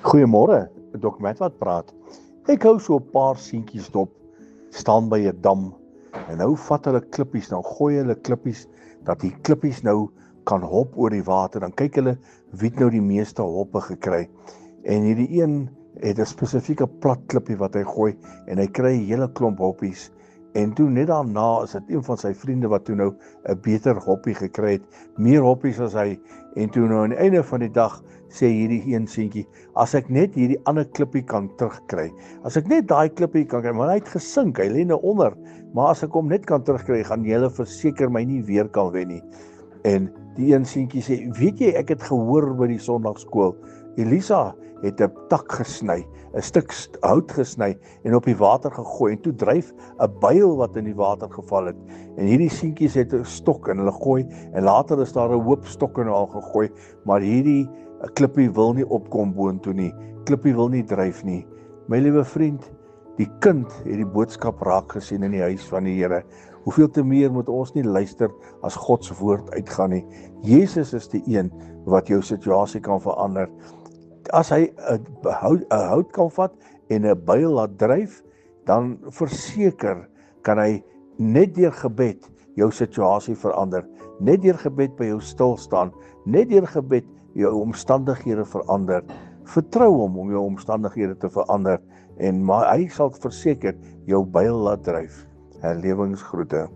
Goeiemôre, Dok Matt wat praat. Ek hou so 'n paar seentjies dop, staan by 'n dam en nou vat hulle klippies, nou gooi hulle klippies, dat die klippies nou kan hop oor die water. Dan kyk hulle wie het nou die meeste hoppe gekry. En hierdie een het 'n spesifieke plat klippie wat hy gooi en hy kry 'n hele klomp hoppies. En toe net daarna is dit een van sy vriende wat toe nou 'n beter hoppie gekry het, meer hoppies as hy. En toe nou aan die einde van die dag sê hierdie een seentjie, as ek net hierdie ander klippie kan terugkry, as ek net daai klippie kan kry, maar hy het gesink, hy lê nou onder, maar as ek hom net kan terugkry, gaan julle verseker my nie weer kan wen nie. En die een seentjie sê, weet jy, ek het gehoor by die Sondagskool, Elisa het 'n tak gesny, 'n stuk hout gesny en op die water gegooi en toe dryf 'n byl wat in die water geval het. En hierdie seentjies het 'n stok en hulle gooi en later is daar 'n hoop stokke nou al gegooi, maar hierdie klippie wil nie opkom boontoe nie. Klippie wil nie dryf nie. My liewe vriend, die kind het die boodskap raak gesien in die huis van die Here. Hoeveel te meer moet ons nie luister as God se woord uitgaan nie. Jesus is die een wat jou situasie kan verander. As hy 'n hout kan vat en 'n byl laat dryf, dan verseker kan hy net deur gebed jou situasie verander. Net deur gebed by jou stil staan. Net deur gebed jou omstandighede verander. Vertrou hom om jou omstandighede te verander, maar hy sal verseker jou byl laat dryf. Herlewingsgroete.